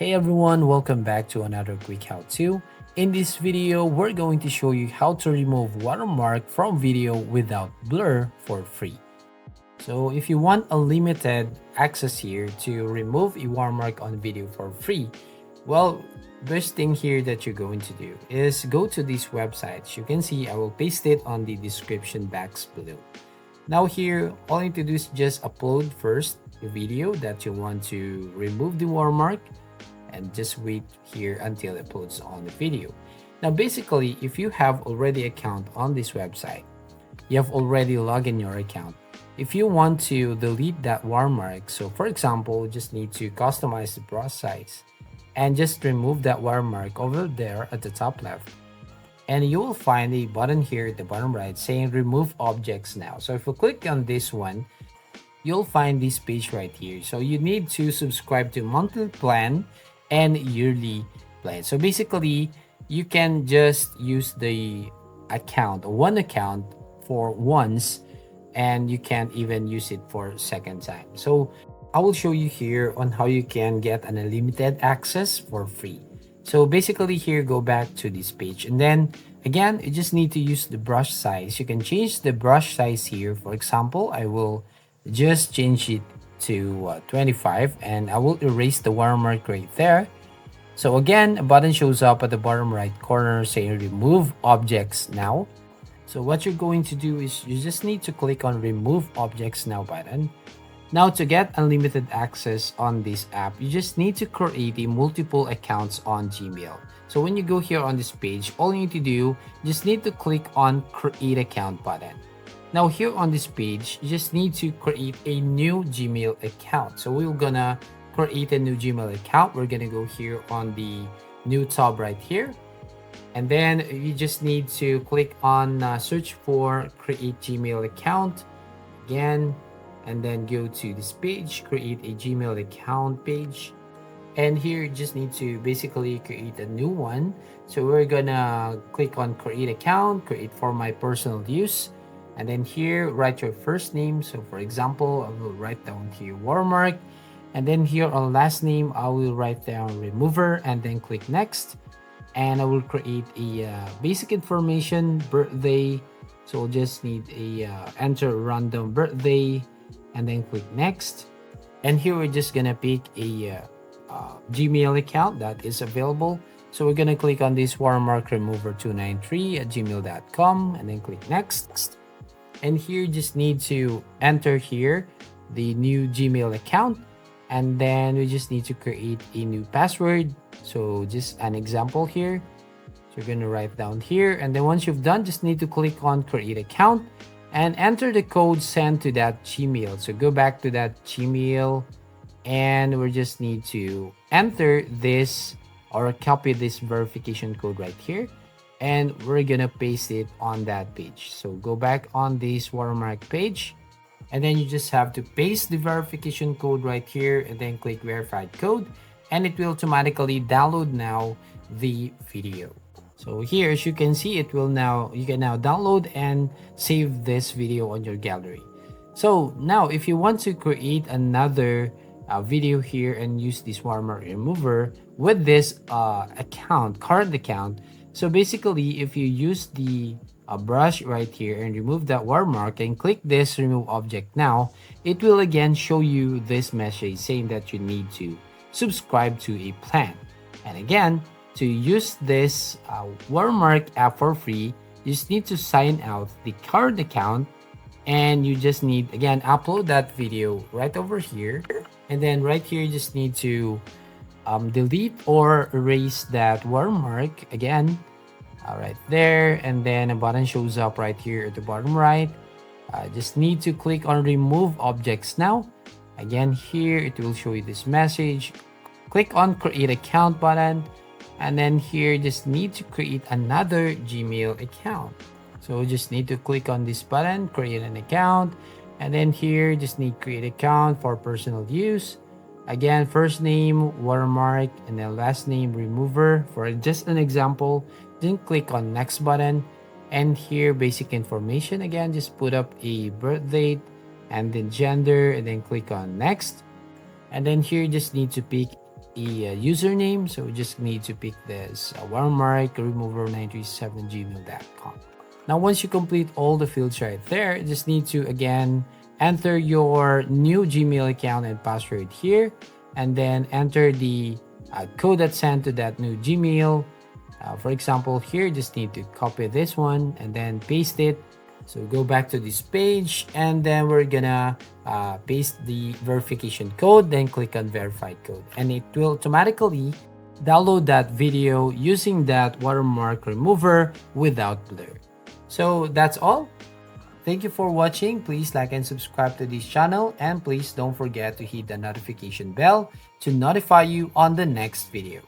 Hey everyone, welcome back to another quick how-to. In this video, we're going to show you how to remove watermark from video without blur for free. So if you want unlimited access here to remove a watermark on video for free, well, best thing here that you're going to do is go to these websites. You can see I will paste it on the description box below. Now here, all you need to do is just upload first the video that you want to remove the watermark and just wait here until it uploads on the video. Now basically, if you have already account on this website, you have already logged in your account. If you want to delete that watermark, so for example, just need to customize the brush size and just remove that watermark over there at the top left. And you will find a button here at the bottom right saying remove objects now. So if you click on this one, you'll find this page right here. So you need to subscribe to monthly plan and yearly plan. So basically, you can just use the account, one account for once, and you can't even use it for second time. So I will show you here on how you can get an unlimited access for free. So basically here, go back to this page, and then again, you just need to use the brush size. You can change the brush size here. For example, I will just change it to 25, and I will erase the watermark right there. So again, a button shows up at the bottom right corner saying remove objects now. So what you're going to do is you just need to click on remove objects now button. Now to get unlimited access on this app, you just need to create a multiple accounts on Gmail. So when you go here on this page, all you need to do, just need to click on create account button. Now here on this page, you just need to create a new Gmail account. So we're gonna create a new Gmail account. We're gonna go here on the new tab right here. And then you just need to click on search for create Gmail account again, and then go to this page, create a Gmail account page. And here you just need to basically create a new one. So we're gonna click on create account, create for my personal use. And then here, write your first name. So for example, I will write down here Watermark. And then here on last name, I will write down remover and then click next. And I will create a basic information, birthday. So we'll just need a enter random birthday and then click next. And here we're just gonna pick a Gmail account that is available. So we're gonna click on this watermark remover 293 at gmail.com and then click next. And here you just need to enter here the new Gmail account, and then we just need to create a new password. So just an example here. So you're gonna write down here, and then once you've done, just need to click on create account and enter the code sent to that Gmail. So go back to that Gmail, and we just need to enter this or copy this verification code right here, and we're gonna paste it on that page. So go back on this watermark page, and then you just have to paste the verification code right here and then click verified code, and it will automatically download now the video. So here, as you can see, you can now download and save this video on your gallery. So now if you want to create another video here and use this watermark remover with this current account, so basically if you use the brush right here and remove that watermark and click this remove object now, it will again show you this message saying that you need to subscribe to a plan. And again, to use this watermark app for free, you just need to sign out the current account, and you just need again upload that video right over here, and then right here you just need to delete or erase that watermark again right there, and then a button shows up right here at the bottom right. Just need to click on remove objects now. Again, here it will show you this message. Click on create account button, and then here just need to create another Gmail account. So just need to click on this button, create an account, and then here just need create account for personal use. Again, first name watermark and then last name remover for just an example. Then click on next button, and here basic information, again just put up a birth date and then gender, and then click on next. And then here you just need to pick a username. So we just need to pick this watermark remover 937gmail.com. Now, once you complete all the fields right there, you just need to again enter your new Gmail account and password here, and then enter the code that's sent to that new Gmail. For example, here, just need to copy this one and then paste it. So go back to this page, and then we're gonna paste the verification code, then click on verified code, and it will automatically download that video using that watermark remover without blur. So that's all. Thank you for watching. Please like and subscribe to this channel, and please don't forget to hit the notification bell to notify you on the next video.